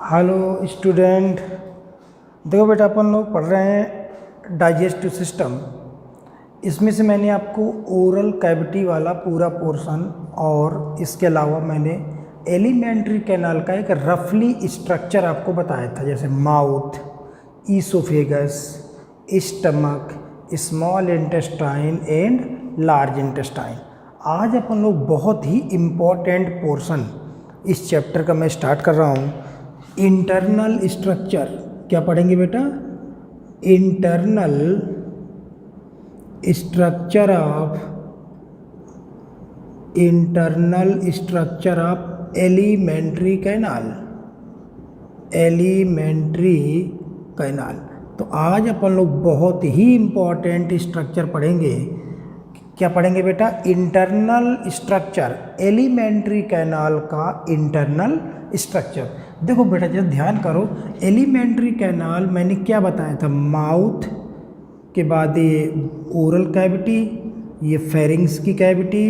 Hello student. देखो बेटा, अपन लोग पढ़ रहे हैं डाइजेस्टिव सिस्टम। इसमें से मैंने आपको ओरल कैविटी वाला पूरा पोर्शन और इसके अलावा मैंने एलिमेंट्री कैनाल का एक रफली स्ट्रक्चर आपको बताया था, जैसे mouth, oesophagus, stomach, small intestine and large intestine. आज अपन लोग बहुत ही इम्पोर्टेंट पोर्शन इस चैप्टर का मैं स्टार्ट कर रहा हूँ। इंटरनल स्ट्रक्चर क्या पढ़ेंगे बेटा? Internal structure of alimentary canal. तो आज अपन लोग बहुत ही इम्पोर्टेंट स्ट्रक्चर पढ़ेंगे। क्या पढ़ेंगे बेटा? इंटरनल स्ट्रक्चर, एलिमेंट्री कैनाल का इंटरनल स्ट्रक्चर। देखो बेटा, जरा ध्यान करो, एलिमेंट्री कैनाल मैंने क्या बताया था? माउथ के बाद ये ओरल कैविटी, ये फेरिंग्स की कैविटी,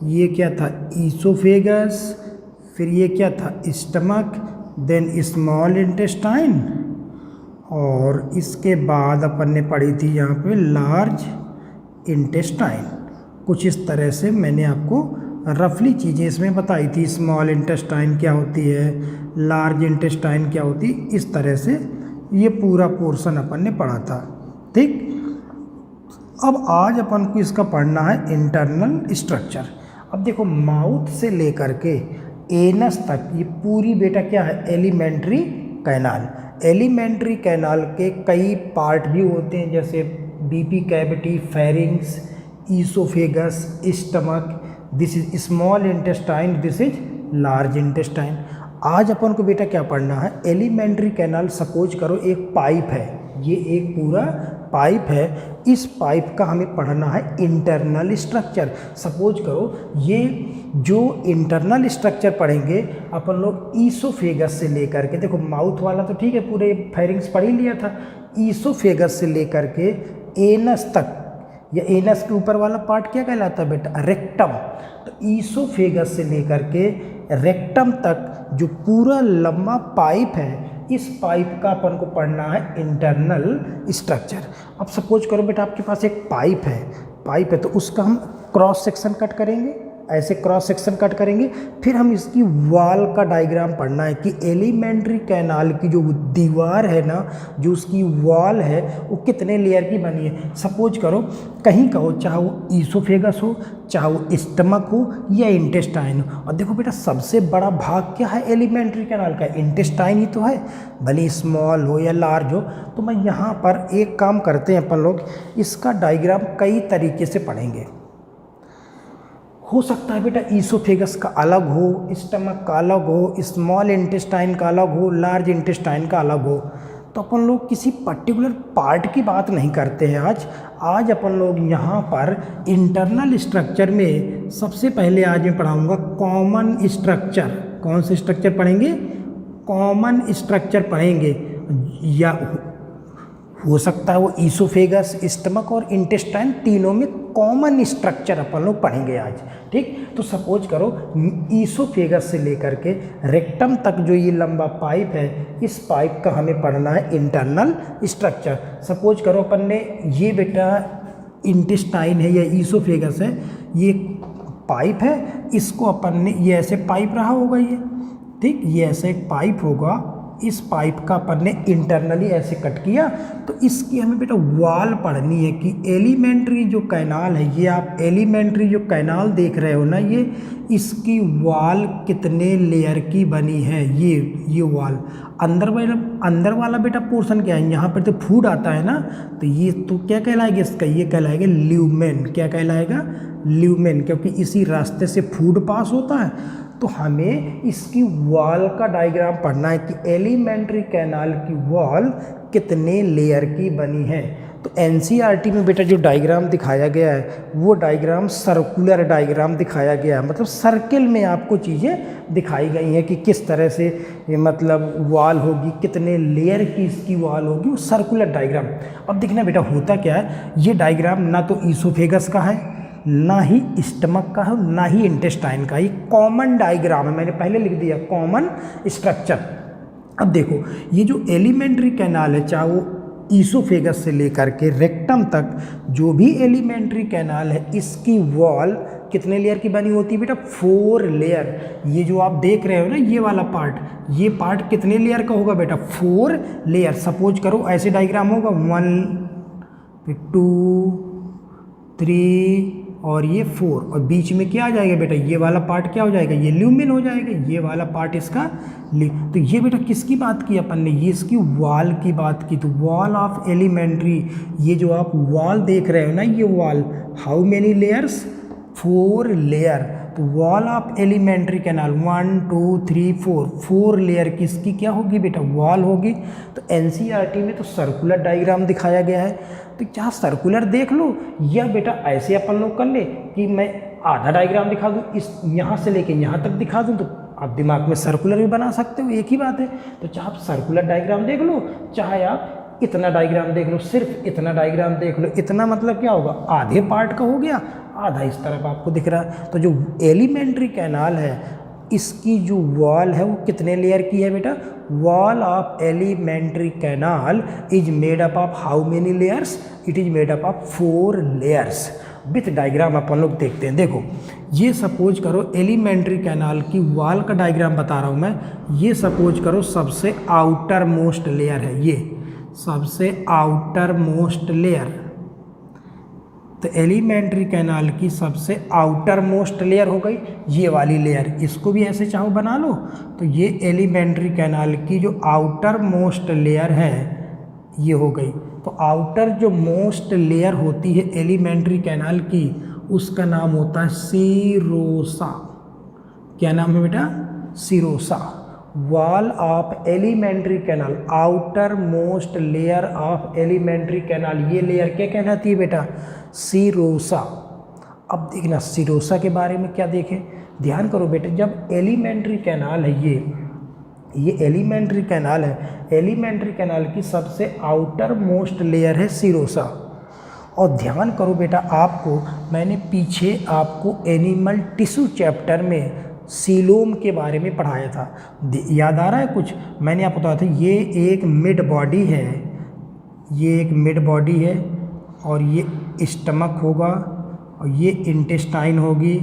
ये क्या था? ईसोफेगस, फिर ये क्या था? स्टमक, देन स्मॉल इंटेस्टाइन, और इसके बाद अपन ने पढ़ी थी यहाँ पे लार्ज इंटेस्टाइन। कुछ इस तरह से मैंने आपको रफली चीज़ें इसमें बताई थी। स्मॉल इंटेस्टाइन क्या होती है, लार्ज इंटेस्टाइन क्या होती है, इस तरह से ये पूरा पोर्शन अपन ने पढ़ा था। ठीक, अब आज अपन को इसका पढ़ना है इंटरनल स्ट्रक्चर। अब देखो, माउथ से लेकर के एनस तक ये पूरी बेटा क्या है? Alimentary canal. एलिमेंट्री कैनाल के कई पार्ट भी होते हैं, जैसे BP cavity, pharynx, oesophagus, stomach, this is small intestine, this is large intestine. आज अपन को बेटा क्या पढ़ना है? Alimentary canal. सपोज करो एक पाइप है, ये एक पूरा पाइप है, इस पाइप का हमें पढ़ना है इंटरनल स्ट्रक्चर। सपोज करो ये जो इंटरनल स्ट्रक्चर पढ़ेंगे अपन लोग ईसोफेगस से लेकर के, देखो माउथ वाला तो ठीक है, पूरे फेरिंग्स पढ़ ही लिया था, ईसोफेगस से लेकर के एनस तक, या एनस के ऊपर वाला पार्ट क्या कहलाता है बेटा? रेक्टम। तो ईसोफेगस से लेकर के रेक्टम तक जो पूरा लंबा पाइप है, इस पाइप का अपन को पढ़ना है इंटरनल स्ट्रक्चर। अब सपोज करो बेटा आपके पास एक पाइप है तो उसका हम क्रॉस सेक्शन कट करेंगे, ऐसे क्रॉस सेक्शन कट करेंगे। फिर हम इसकी वॉल का डायग्राम पढ़ना है कि एलिमेंट्री कैनाल की जो दीवार है ना, जो उसकी वॉल है, वो कितने लेयर की बनी है। सपोज करो कहीं का हो, चाहे वो ईसोफेगस हो, चाहे वो स्टमक हो, या इंटेस्टाइन हो। और देखो बेटा, सबसे बड़ा भाग क्या है एलिमेंट्री कैनाल का? इंटेस्टाइन ही तो है, भले स्मॉल हो या लार्ज हो। तो मैं यहाँ पर एक काम करते हैं अपन लोग, इसका डायग्राम कई तरीके से पढ़ेंगे। हो सकता है बेटा ईसोफेगस का अलग हो, स्टमक का अलग हो, स्मॉल इंटेस्टाइन का अलग हो, लार्ज इंटेस्टाइन का अलग हो। तो अपन लोग किसी पर्टिकुलर पार्ट की बात नहीं करते हैं आज अपन लोग यहाँ पर इंटरनल स्ट्रक्चर में सबसे पहले आज मैं पढ़ाऊँगा कॉमन स्ट्रक्चर। कौन से स्ट्रक्चर पढ़ेंगे? कॉमन स्ट्रक्चर पढ़ेंगे। या हो सकता है वो ईसोफेगस, स्टमक और इंटेस्टाइन तीनों में कॉमन स्ट्रक्चर अपन लोग पढ़ेंगे आज। ठीक, तो सपोज करो ईसोफेगस से लेकर के रेक्टम तक जो ये लंबा पाइप है, इस पाइप का हमें पढ़ना है इंटरनल स्ट्रक्चर। सपोज करो अपन ने ये बेटा इंटेस्टाइन है या ईसोफेगस है, ये पाइप है, इसको अपन ने, ये ऐसे पाइप रहा होगा ये, ठीक, ये ऐसे एक पाइप होगा, इस पाइप का अपन ने इंटरनली ऐसे कट किया। तो इसकी हमें बेटा वॉल पढ़नी है कि एलिमेंट्री जो कैनाल है, ये आप एलिमेंट्री जो कैनाल देख रहे हो ना, ये इसकी वॉल कितने लेयर की बनी है। ये वॉल अंदर वाला बेटा पोर्शन क्या है? यहाँ पर तो फूड आता है ना, तो ये तो क्या कहलाएगा इसका? ये कहलाएगा ल्यूमेन। क्या कहलाएगा? ल्यूमेन, क्योंकि इसी रास्ते से फूड पास होता है। तो हमें इसकी वॉल का डायग्राम पढ़ना है कि एलिमेंट्री कैनाल की वॉल कितने लेयर की बनी है। तो एनसीईआरटी में बेटा जो डायग्राम दिखाया गया है, वो डायग्राम सर्कुलर डायग्राम दिखाया गया है, मतलब सर्किल में आपको चीज़ें दिखाई गई हैं कि किस तरह से मतलब वॉल होगी, कितने लेयर की इसकी वॉल होगी, वो सर्कुलर डायग्राम। अब देखना बेटा होता क्या है, ये डायग्राम ना तो ईसोफेगस का है, ना ही स्टमक का है, ना ही इंटेस्टाइन का। ये कॉमन डायग्राम है, मैंने पहले लिख दिया कॉमन स्ट्रक्चर। अब देखो ये जो एलिमेंट्री कैनाल है, चाहे वो ईसोफेगस से लेकर के रेक्टम तक जो भी एलिमेंट्री कैनाल है, इसकी वॉल कितने लेयर की बनी होती है बेटा? 4 लेयर। ये जो आप देख रहे हो ना ये वाला पार्ट, ये पार्ट कितने लेयर का होगा बेटा? 4 लेयर। सपोज करो ऐसे डायग्राम होगा 1 2 3 और ये 4, और बीच में क्या आ जाएगा बेटा? ये वाला पार्ट क्या हो जाएगा? ये ल्यूमेन हो जाएगा, ये वाला पार्ट इसका तो ये बेटा किसकी बात की अपन ने? ये इसकी वॉल की बात की। तो वॉल ऑफ एलिमेंट्री, ये जो आप वॉल देख रहे हो ना, ये wall how many layers? 4 layer. तो wall of alimentary canal 1 2 3 4 layer की इसकी क्या होगी बेटा? वॉल होगी। तो एनसीईआरटी में तो सर्कुलर डायग्राम दिखाया गया है, तो क्या सर्कुलर देख लो, या बेटा ऐसे अपन लोग कर ले कि मैं आधा डायग्राम दिखा दूँ, इस यहाँ से लेके यहाँ तक दिखा दूँ, तो आप दिमाग में सर्कुलर भी बना सकते हो, एक ही बात है। तो चाहे आप सर्कुलर डायग्राम देख लो, चाहे आप इतना डायग्राम देख लो, सिर्फ इतना डायग्राम देख लो। इतना मतलब क्या होगा? आधे पार्ट का हो गया, आधा इस तरफ आपको दिख रहा है। तो जो एलिमेंट्री कैनाल है, इसकी जो वॉल है वो कितने लेयर की है बेटा? Wall of alimentary canal is made up of how many layers? It is made up of 4 layers. With diagram अपन लोग देखते हैं। देखो ये सपोज करो एलिमेंट्री कैनाल की वॉल का डायग्राम बता रहा हूँ मैं। ये सपोज करो सबसे आउटर मोस्ट लेयर है, ये सबसे आउटर मोस्ट लेयर। तो एलिमेंट्री कैनाल की सबसे आउटर मोस्ट लेयर हो गई ये वाली लेयर, इसको भी ऐसे चाहो बना लो। तो ये एलिमेंट्री कैनाल की जो आउटर मोस्ट लेयर है ये हो गई। तो आउटर जो मोस्ट लेयर होती है एलिमेंट्री कैनाल की, उसका नाम होता है सीरोसा। क्या नाम है बेटा? Serosa. Wall of alimentary canal, outer most layer of alimentary canal, ये लेयर क्या कहलाती है बेटा? सीरोसा। अब देखना सीरोसा के बारे में क्या देखें, ध्यान करो बेटे। जब एलिमेंट्री कैनाल है, ये एलिमेंट्री कैनाल है, एलिमेंट्री कैनाल की सबसे आउटर मोस्ट लेयर है सीरोसा। और ध्यान करो बेटा, आपको मैंने पीछे आपको एनिमल टिश्यू चैप्टर में सीलोम के बारे में पढ़ाया था, याद आ रहा है कुछ? मैंने आपको बताया था ये एक मिड बॉडी है, ये एक मिड बॉडी है, और ये स्टमक होगा, और ये इंटेस्टाइन होगी,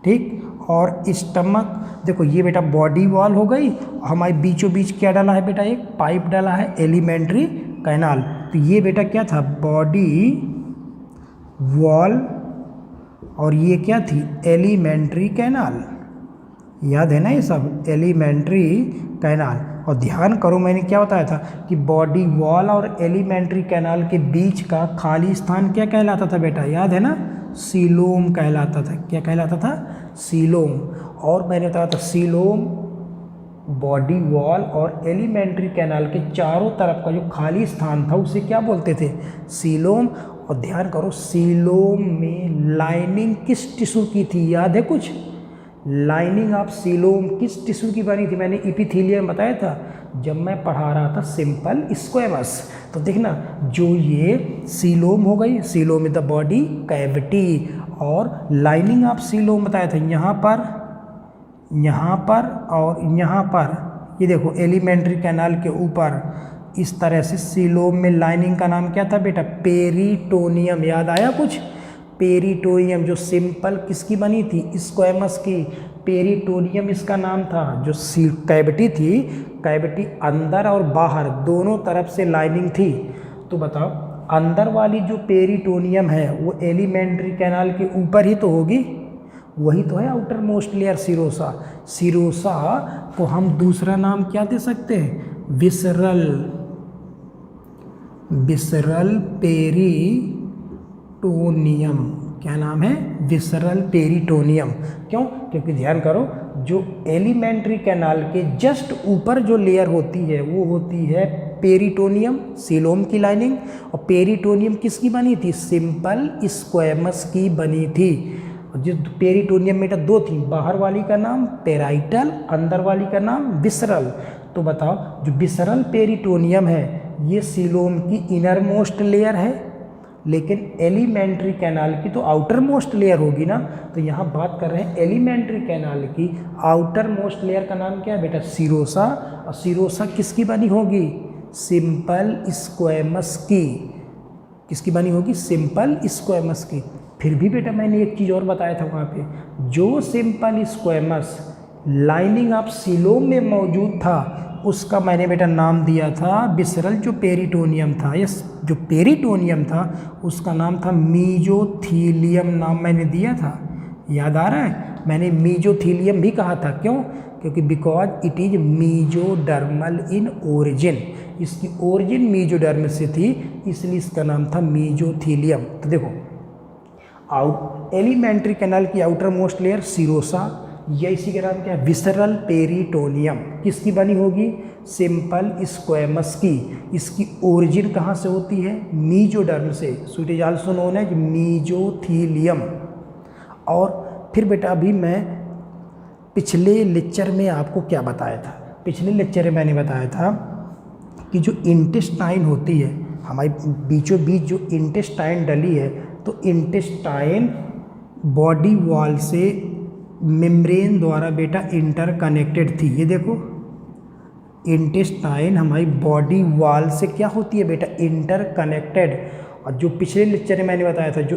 ठीक। और स्टमक देखो ये बेटा बॉडी वॉल हो गई, हमारे बीचों बीच क्या डाला है बेटा? एक पाइप डाला है, एलिमेंट्री कैनाल। तो ये बेटा क्या था? बॉडी वॉल, और ये क्या थी? Alimentary canal. याद है ना ये सब? Alimentary canal. और ध्यान करो मैंने क्या बताया था कि बॉडी वॉल और एलिमेंट्री कैनाल के बीच का खाली स्थान क्या कहलाता था बेटा? याद है ना? सीलोम कहलाता था। क्या कहलाता था? सीलोम। और मैंने बताया था सीलोम बॉडी वॉल और एलिमेंट्री कैनाल के चारों तरफ का जो खाली स्थान था उसे क्या बोलते थे? सीलोम। और ध्यान करो सीलोम में लाइनिंग किस टिश्यू की थी? याद है कुछ? लाइनिंग ऑफ सीलोम किस टिश्यू की बनी थी? मैंने इपिथेलियम बताया था जब मैं पढ़ा रहा था सिंपल स्क्वेमस। तो देखना जो ये सीलोम हो गई, coelom is the body cavity, और लाइनिंग ऑफ सीलोम बताया था यहाँ पर, यहाँ पर और यहाँ पर। ये देखो एलिमेंट्री कैनाल के ऊपर इस तरह से सीलोम में लाइनिंग का नाम क्या था बेटा? पेरिटोनियम। याद आया कुछ? पेरिटोनियम जो सिंपल किसकी बनी थी? स्क्वेमस की। पेरिटोनियम इसका नाम था। जो कैविटी थी, कैविटी अंदर और बाहर दोनों तरफ से लाइनिंग थी। तो बताओ अंदर वाली जो पेरिटोनियम है वो एलिमेंट्री कैनाल के ऊपर ही तो होगी, वही तो है outer most layer serosa. Serosa को हम दूसरा नाम क्या दे सकते हैं? Visceral, visceral peritoneum. क्या नाम है? Visceral peritoneum. क्यों? क्योंकि ध्यान करो जो एलिमेंट्री कैनाल के जस्ट ऊपर जो लेयर होती है वो होती है पेरिटोनियम, सीलोम की लाइनिंग। और पेरिटोनियम किसकी बनी थी? सिंपल स्क्वेमस की बनी थी। जो पेरिटोनियम में दो थी, बाहर वाली का नाम पेराइटल, अंदर वाली का नाम विसरल। तो बताओ जो विसरल पेरिटोनियम है ये सीलोम की इनर मोस्ट लेयर है, लेकिन एलिमेंट्री कैनाल की तो आउटर मोस्ट लेयर होगी ना। तो यहाँ बात कर रहे हैं एलिमेंट्री कैनाल की आउटर मोस्ट लेयर का नाम क्या है बेटा, सीरोसा। और सीरोसा किसकी बनी होगी, सिंपल स्क्वैमस की। किसकी बनी होगी, सिंपल स्क्वैमस की। फिर भी बेटा मैंने एक चीज़ और बताया था वहाँ पे, जो simple squamous lining of coelom में मौजूद था उसका मैंने बेटा नाम दिया था विसरल जो पेरिटोनियम था, यस जो पेरिटोनियम था उसका नाम था मीजोथीलियम, नाम मैंने दिया था, याद आ रहा है। मैंने मीजोथीलियम भी कहा था, क्यों, क्योंकि because it is mesodermal in origin, इसकी ओरिजिन मीजोडर्म से थी, इसलिए इसका नाम था मीजोथीलियम। तो देखो एलिमेंट्री कैनाल की आउटर मोस्ट लेयर सीरोसा, या इसी का नाम क्या है, विसरल पेरिटोनियम। किसकी बनी होगी, सिंपल स्क्वैमस की। इसकी ओरिजिन कहाँ से होती है, मीजोडर्म से, so it is also known as mesothelium. और फिर बेटा अभी मैं पिछले लेक्चर में आपको क्या बताया था, पिछले लेक्चर में मैंने बताया था कि जो इंटेस्टाइन होती है हमारी बीचों बीच जो इंटेस्टाइन डली है, तो इंटेस्टाइन बॉडी वॉल से मेम्ब्रेन द्वारा बेटा इंटरकनेक्टेड थी। ये देखो इंटेस्टाइन हमारी बॉडी वॉल से क्या होती है बेटा, इंटरकनेक्टेड। और जो पिछले लेक्चर में मैंने बताया था जो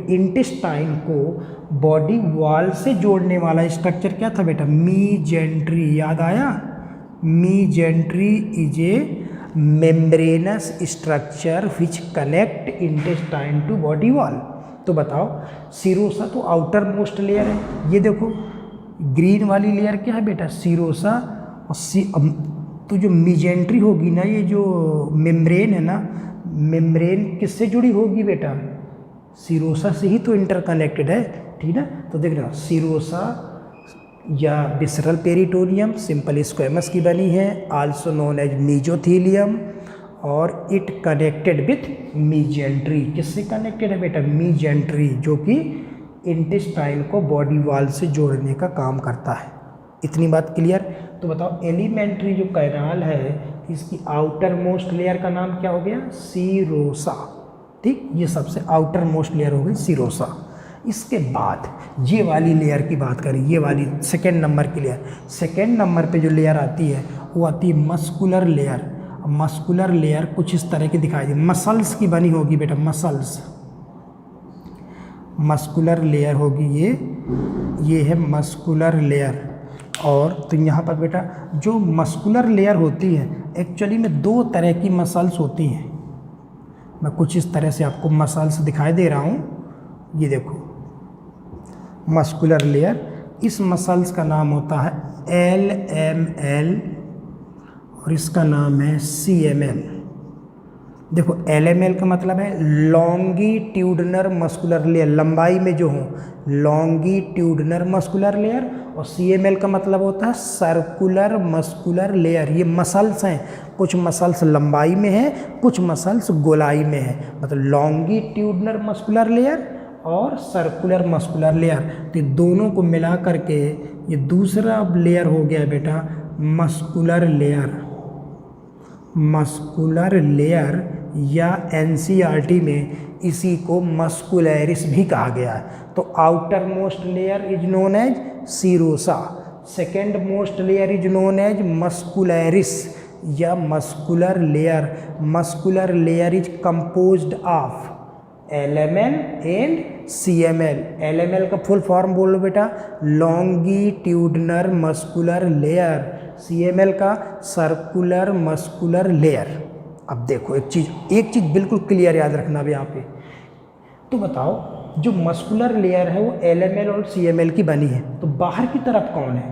इंटेस्टाइन को बॉडी वॉल से जोड़ने वाला स्ट्रक्चर क्या था बेटा, मीजेंट्री, याद आया। Mesentery is a membranous structure which connect intestine to body wall. तो बताओ सीरोसा तो आउटर मोस्ट लेयर है, ये देखो ग्रीन वाली लेयर क्या है बेटा, सीरोसा। और तो जो मीजेंट्री होगी ना, ये जो मेम्ब्रेन है ना, मेम्ब्रेन किससे जुड़ी होगी बेटा, सीरोसा से ही तो इंटरकनेक्टेड है, ठीक ना। तो देख रहे हो सीरोसा या विसरल पेरिटोनियम सिंपल स्क्वैमस की बनी है, आल्सो नोन एज मीजोथीलियम, और इट कनेक्टेड विथ मीजेंट्री। किससे कनेक्टेड है बेटा, मीजेंट्री, जो कि इंटेस्टाइन को बॉडी वॉल से जोड़ने का काम करता है। इतनी बात क्लियर। तो बताओ एलिमेंट्री जो कैनाल है इसकी आउटर मोस्ट लेयर का नाम क्या हो गया, सीरोसा, ठीक। ये सबसे आउटर मोस्ट लेयर हो गई सीरोसा। इसके बाद ये वाली लेयर की बात करें, ये वाली सेकेंड नंबर की लेयर, सेकेंड नंबर पे जो लेयर आती है वो आती है मस्कुलर लेयर। मस्कुलर लेयर कुछ इस तरह की दिखाई दी, मसल्स की बनी होगी बेटा, मसल्स, मस्कुलर लेयर होगी ये है मस्कुलर लेयर। और तो यहाँ पर बेटा जो मस्कुलर लेयर होती है एक्चुअली में दो तरह की मसल्स होती हैं। मैं कुछ इस तरह से आपको मसल्स दिखाई दे रहा हूँ, ये देखो मस्कुलर लेयर, इस मसल्स का नाम होता है LML और इसका नाम है CML। देखो LML का मतलब है लॉन्गिट्यूडनल मस्कुलर लेयर, लंबाई में जो हो लॉन्गिट्यूडनल मस्कुलर लेयर, और CML का मतलब होता है सर्कुलर मस्कुलर लेयर। ये मसल्स हैं, कुछ मसल्स लंबाई में हैं, कुछ मसल्स गोलाई में हैं, मतलब लॉन्गिट्यूडनल मस्कुलर लेयर और सर्कुलर मस्कुलर लेयर। तो दोनों को मिला करके ये दूसरा लेयर हो गया बेटा मस्कुलर लेयर। मस्कुलर लेयर या NCERT में इसी को मस्कुलैरिस भी कहा गया है। तो outermost layer is known as serosa, second most layer is known as muscularis या muscular layer. Muscular layer is composed of LML and CML। LML का फुल फॉर्म बोलो बेटा लॉन्गिट्यूडनल मस्कुलर लेयर, CML का circular muscular layer. अब देखो एक चीज़ बिल्कुल clear याद रखना भी यहाँ पे। तो बताओ जो मस्कुलर लेयर है वो LML और CML की बनी है, तो बाहर की तरफ कौन है,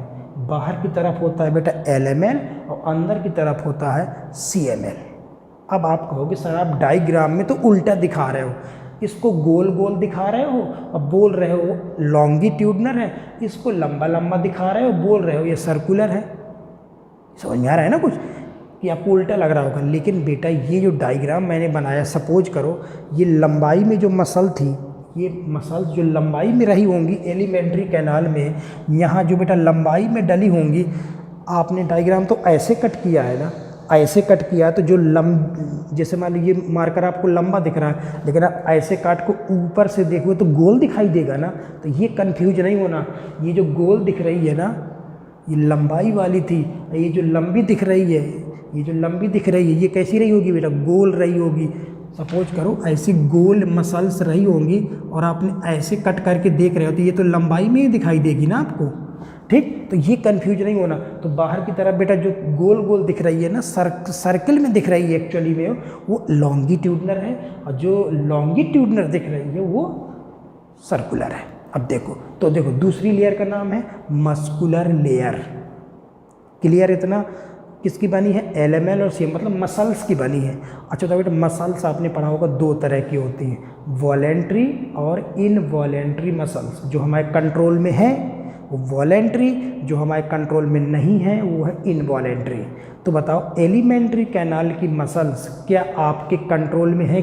बाहर की तरफ होता है बेटा LML और अंदर की तरफ होता है CML। अब आप कहोगे सर आप डायग्राम में तो उल्टा दिखा रहे हो, इसको गोल गोल दिखा रहे हो और बोल रहे हो लॉन्गिट्यूडनल है, इसको लंबा लंबा दिखा रहे हो बोल रहे हो ये सर्कुलर है। समझ में आ रहा है ना कुछ कि आपको उल्टा लग रहा होगा, लेकिन बेटा ये जो डायग्राम मैंने बनाया, सपोज करो ये लंबाई में जो मसल थी, ये मसल जो लंबाई में रही होंगी एलिमेंट्री कैनाल में, यहाँ जो बेटा लंबाई में डली होंगी, आपने डायग्राम तो ऐसे कट किया है ना, ऐसे कट किया तो जो जैसे मान लीजिए मार्कर आपको लंबा दिख रहा है, लेकिन आप ऐसे काट को ऊपर से देखोगे तो गोल दिखाई देगा ना, तो ये कंफ्यूज नहीं होना। ये जो गोल दिख रही है ना, ये लंबाई वाली थी, ये जो लंबी दिख रही है, ये जो लंबी दिख रही है, ये कैसी रही होगी बेटा? गोल रही होगी। सपोज करो ऐसी गोल मसल्स रही होंगी और आपने ऐसे कट करके देख रहे हो, तो ये तो लंबाई में ही दिखाई देगी ना आपको, ठीक। तो ये कंफ्यूज नहीं होना। तो बाहर की तरफ बेटा जो गोल गोल दिख रही है ना, सर्कल में दिख रही है एक्चुअली में, वो लॉन्गिट्यूडनल है, और जो लॉन्गिट्यूडनल दिख रही है वो सर्कुलर है। अब देखो, तो देखो दूसरी लेयर का नाम है मस्कुलर लेयर। क्लियर? इतना किसकी बनी है? एलएमएल और सीएम, मतलब मसल्स की बनी है। अच्छा तो बेटा मसल्स आपने पढ़ा होगा दो तरह की होती हैं, वॉलेंट्री और इनवॉलेंट्री मसल्स। जो हमारे कंट्रोल में है वो वॉलेंट्री, जो हमारे कंट्रोल में नहीं है वो है इनवॉलेंट्री। तो बताओ एलिमेंट्री कैनाल की मसल्स क्या आपके कंट्रोल में है?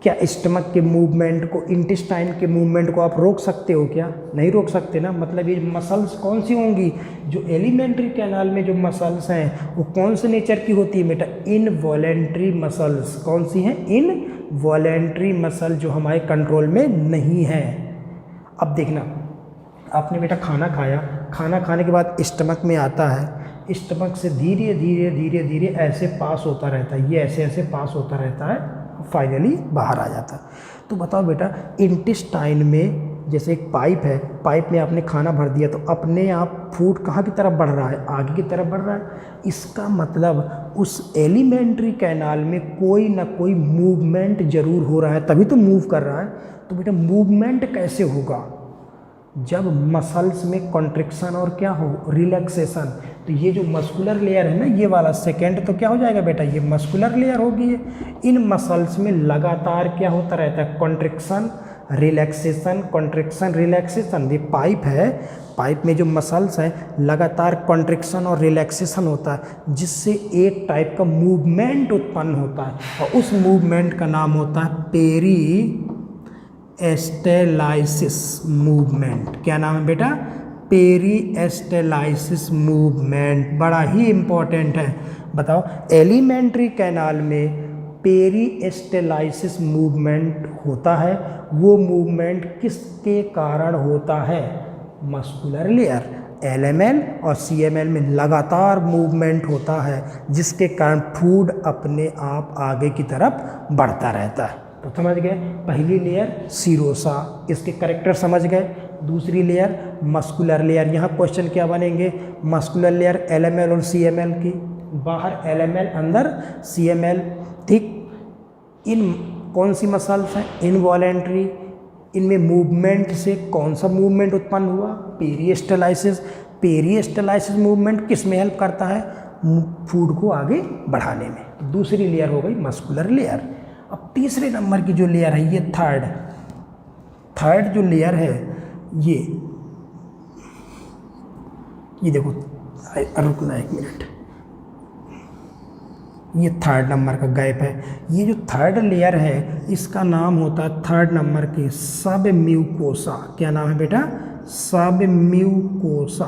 क्या स्टमक के मूवमेंट को, इंटेस्टाइन के मूवमेंट को आप रोक सकते हो क्या? नहीं रोक सकते ना। मतलब ये मसल्स कौन सी होंगी? जो एलिमेंट्री कैनाल में जो मसल्स हैं वो कौन से नेचर की होती है बेटा? Involuntary muscles. कौन सी हैं? इनवॉलेंट्री मसल, जो हमारे कंट्रोल में नहीं है। अब देखना, आपने बेटा खाना खाया, खाना खाने के बाद स्टमक में आता है, स्टमक से धीरे धीरे धीरे धीरे ऐसे पास होता रहता है, ये ऐसे ऐसे पास होता रहता है, फाइनली बाहर आ जाता है। तो बताओ बेटा इंटेस्टाइन में जैसे एक पाइप है, पाइप में आपने खाना भर दिया तो अपने आप फूड कहाँ की तरफ बढ़ रहा है? आगे की तरफ बढ़ रहा है। इसका मतलब उस एलिमेंट्री कैनाल में कोई ना कोई मूवमेंट जरूर हो रहा है, तभी तो मूव कर रहा है। तो बेटा मूवमेंट कैसे होगा? जब मसल्स में कॉन्ट्रिक्शन और क्या हो? रिलैक्सेशन। तो ये जो मस्कुलर लेयर है ना, ये वाला सेकेंड, तो क्या हो जाएगा बेटा? ये मस्कुलर लेयर होगी। इन मसल्स में लगातार क्या होता रहता है? कॉन्ट्रिक्शन रिलैक्सेशन, कॉन्ट्रिक्शन रिलैक्सेशन। ये पाइप है, पाइप में जो मसल्स हैं लगातार कॉन्ट्रिक्शन और रिलैक्सेशन होता है, जिससे एक टाइप का मूवमेंट उत्पन्न होता है, और उस मूवमेंट का नाम होता है पेरी एस्टेलाइसिस मूवमेंट। क्या नाम है बेटा? Peristalsis movement. बड़ा ही इम्पॉर्टेंट है। बताओ एलिमेंट्री कैनाल में पेरी एस्टेलाइसिस मूवमेंट होता है, वो मूवमेंट किसके कारण होता है? मस्कुलर लेयर एलएमएल और सीएमएल में लगातार मूवमेंट होता है, जिसके कारण फूड अपने आप आगे की तरफ बढ़ता रहता है। तो समझ गए? पहली लेयर सीरोसा, इसके करेक्टर समझ गए। दूसरी लेयर मस्कुलर लेयर। यहाँ क्वेश्चन क्या बनेंगे? मस्कुलर लेयर एलएमएल और सीएमएल की, बाहर एलएमएल अंदर सीएमएल, ठीक। इन कौन सी मसल्स हैं? इनवॉलेंट्री। इनमें मूवमेंट से कौन सा मूवमेंट उत्पन्न हुआ? पेरिएस्टेलाइसिस। पेरिएस्टेलाइसिस मूवमेंट किस में हेल्प करता है? फूड को आगे बढ़ाने में। दूसरी लेयर हो गई मस्कुलर लेयर। अब तीसरे नंबर की जो लेयर है, ये थर्ड जो लेयर है, ये देखो, रुकना एक मिनट, ये थर्ड नंबर का गैप है। ये जो थर्ड लेयर है इसका नाम होता है थर्ड नंबर की सब म्यूकोसा। क्या नाम है बेटा? Submucosa.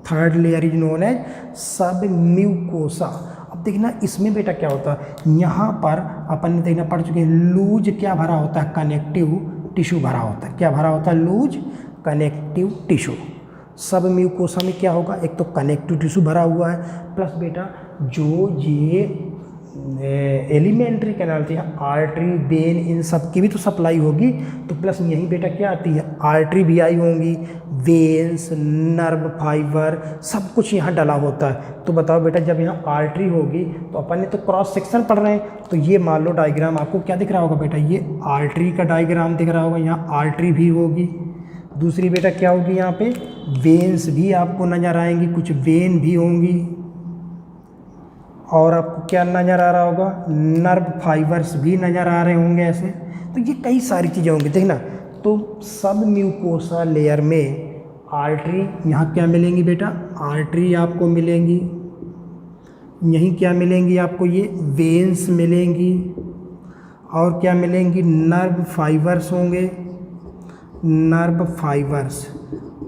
Third layer is known as submucosa. अब देखना इसमें बेटा क्या होता है, यहाँ पर अपन ने देखना पढ़ चुके हैं, लूज क्या भरा होता है? कनेक्टिव टिश्यू भरा होता है। क्या भरा होता है? Loose connective tissue. Submucosa में क्या होगा? एक तो कनेक्टिव टिश्यू भरा हुआ है, प्लस बेटा जो ये एलिमेंट्री कैनाल थी, आर्टरी वेन इन सब की भी तो सप्लाई होगी, तो प्लस यहीं बेटा क्या आती है? आर्टरी भी आई होंगी, वेन्स, नर्व फाइबर, सब कुछ यहाँ डला होता है। तो बताओ बेटा जब यहाँ आर्टरी होगी तो अपन ने तो क्रॉस सेक्शन पढ़ रहे हैं, तो ये मान लो डायग्राम आपको क्या दिख रहा होगा बेटा? ये आर्टरी का डायग्राम दिख रहा होगा, यहाँ आर्टरी भी होगी। दूसरी बेटा क्या होगी? यहाँ पे वेन्स भी आपको नज़र आएंगी, कुछ वेन भी होंगी, और आपको क्या नज़र आ रहा होगा? नर्व फाइबर्स भी नज़र आ रहे होंगे ऐसे। तो ये कई सारी चीज़ें होंगी, देखना। तो सब म्यूकोसा लेयर में आर्टरी, यहाँ क्या मिलेंगी बेटा? आर्टरी आपको मिलेंगी। यहीं क्या मिलेंगी आपको? ये वेन्स मिलेंगी, और क्या मिलेंगी? नर्व फाइबर्स होंगे, नर्व फाइबर्स,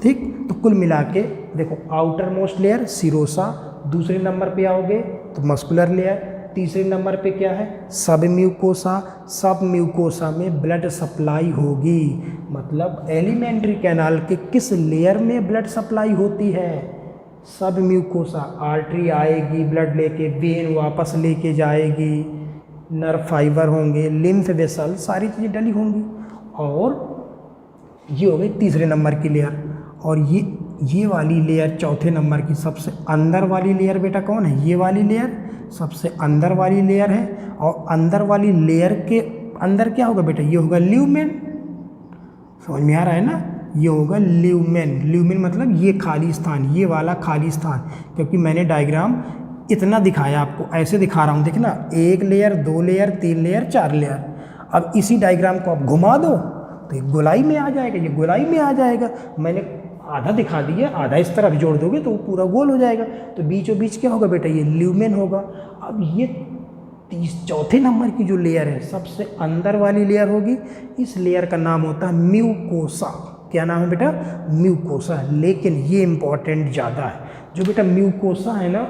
ठीक। तो कुल मिला के देखो, आउटर मोस्ट लेयर सीरोसा, दूसरे नंबर पे आओगे तो मस्कुलर लेयर, तीसरे नंबर पे क्या है, सब म्यूकोसा। सब म्यूकोसा में ब्लड सप्लाई होगी, मतलब एलिमेंट्री कैनाल के किस लेयर में ब्लड सप्लाई होती है, सब म्यूकोसा। आर्टरी आएगी ब्लड लेके, वेन वापस लेके जाएगी, नर्व फाइबर होंगे, लिम्फ वेसल, सारी चीज़ें डली होंगी। और ये हो गई तीसरे नंबर की लेयर। और ये वाली लेयर चौथे नंबर की सबसे अंदर वाली लेयर बेटा कौन है, ये वाली लेयर सबसे अंदर वाली लेयर है। और अंदर वाली लेयर के अंदर क्या होगा बेटा, ये होगा ल्यूमेन। समझ में आ रहा है ना, ये होगा ल्यूमेन। ल्यूमेन मतलब ये खाली स्थान, ये वाला खाली स्थान, क्योंकि मैंने डायग्राम इतना दिखाया आपको, ऐसे दिखा रहा हूँ, देखना 1 लेयर 2 लेयर 3 लेयर 4 लेयर। अब इसी डायग्राम को आप घुमा दो तो ये गोलाई में आ जाएगा, ये गोलाई में आ जाएगा। मैंने आधा दिखा दिया, आधा इस तरफ जोड़ दोगे तो वो पूरा गोल हो जाएगा। तो बीचों बीच क्या होगा बेटा, ये ल्यूमेन होगा। अब ये चौथे नंबर की जो लेयर है सबसे अंदर वाली लेयर होगी, इस लेयर का नाम होता है म्यूकोसा। क्या नाम है बेटा, म्यूकोसा। लेकिन ये इम्पॉर्टेंट ज़्यादा है, जो बेटा म्यूकोसा है ना,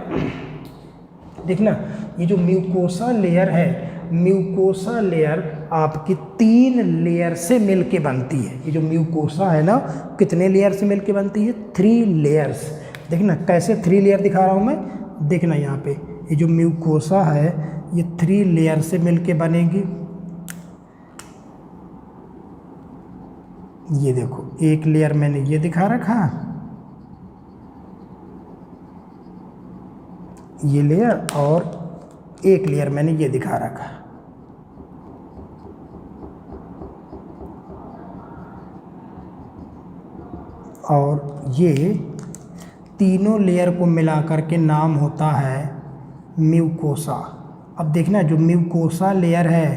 देखना ये जो म्यूकोसा लेयर है, म्यूकोसा लेयर आपकी 3 लेयर से मिलके बनती है। ये जो म्यूकोसा है ना, कितने लेयर से मिलके बनती है, 3 लेयर्स। देखना कैसे 3 लेयर दिखा रहा हूँ मैं, देखना यहाँ पे ये जो म्यूकोसा है ये 3 लेयर से मिलके बनेगी। ये देखो एक लेयर मैंने ये दिखा रखा, ये लेयर, और एक लेयर मैंने ये दिखा रखा। और ये तीनों लेयर को मिलाकर के नाम होता है म्यूकोसा। अब देखना जो म्यूकोसा लेयर है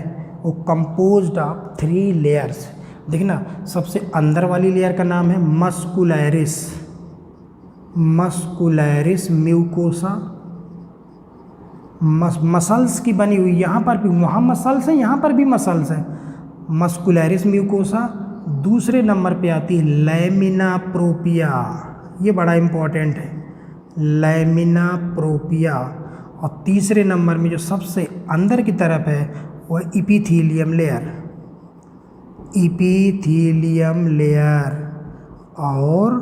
वो कंपोज्ड ऑफ 3 लेयर्स। देखना सबसे अंदर वाली लेयर का नाम है मस्कुलैरिस, मस्कुलैरिस म्यूकोसा। मसल्स की बनी हुई, यहाँ पर भी, वहाँ मसल्स हैं, यहाँ पर भी मसल्स हैं, मस्कुलैरिस म्यूकोसा। दूसरे नंबर पे आती है लैमिना प्रोपिया, ये बड़ा इम्पोर्टेंट है, लैमिना प्रोपिया। और तीसरे नंबर में जो सबसे अंदर की तरफ है वो इपीथीलियम लेयर, इपीथीलियम लेयर। और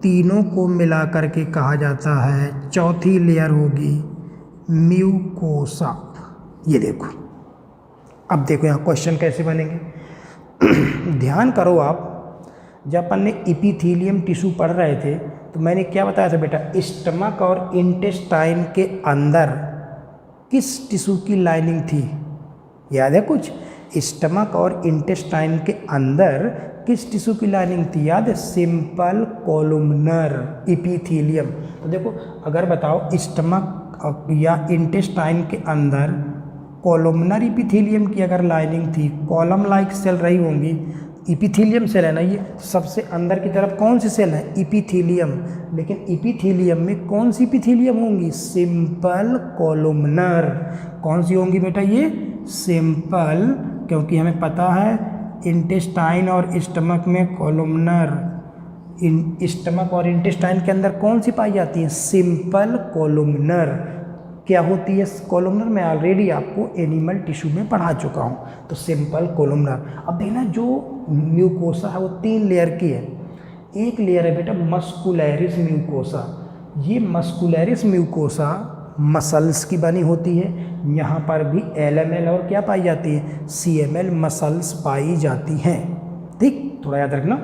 तीनों को मिला करके कहा जाता है चौथी लेयर होगी म्यूकोसा। ये देखो, अब देखो यहाँ क्वेश्चन कैसे बनेंगे। ध्यान करो आप, जब अपन ने इपीथीलियम टिश्यू पढ़ रहे थे तो मैंने क्या बताया था बेटा, स्टमक और इंटेस्टाइन के अंदर किस टिश्यू की लाइनिंग थी, याद है कुछ? स्टमक और इंटेस्टाइन के अंदर किस टिश्यू की लाइनिंग थी, याद है? Simple columnar epithelium. तो देखो अगर बताओ स्टमक या इंटेस्टाइन के अंदर कोलुमनर इपीथीलियम की अगर लाइनिंग थी, कॉलम लाइक सेल रही होंगी, इपीथीलियम सेल है ना, ये सबसे अंदर की तरफ कौन सी सेल है, इपीथीलियम। लेकिन इपीथीलियम में कौन सी इपीथीलियम होंगी, सिंपल कोलुमनर। कौन सी होंगी बेटा, ये सिंपल, क्योंकि हमें पता है इंटेस्टाइन और स्टमक में कोलुमनर, स्टमक और इंटेस्टाइन के अंदर कौन सी पाई जाती है, सिंपल कोलुमनर। क्या होती है कोलुमनर, मैं ऑलरेडी आपको एनिमल टिश्यू में पढ़ा चुका हूँ। तो सिंपल कोलुमनर। अब देखना जो म्यूकोसा है वो 3 लेयर की है। एक लेयर है बेटा मस्कुलैरिस म्यूकोसा, ये मस्कुलैरिस म्यूकोसा मसल्स की बनी होती है। यहाँ पर भी LML और क्या पाई जाती है, CML मसल्स पाई जाती हैं। ठीक, थोड़ा याद रखना,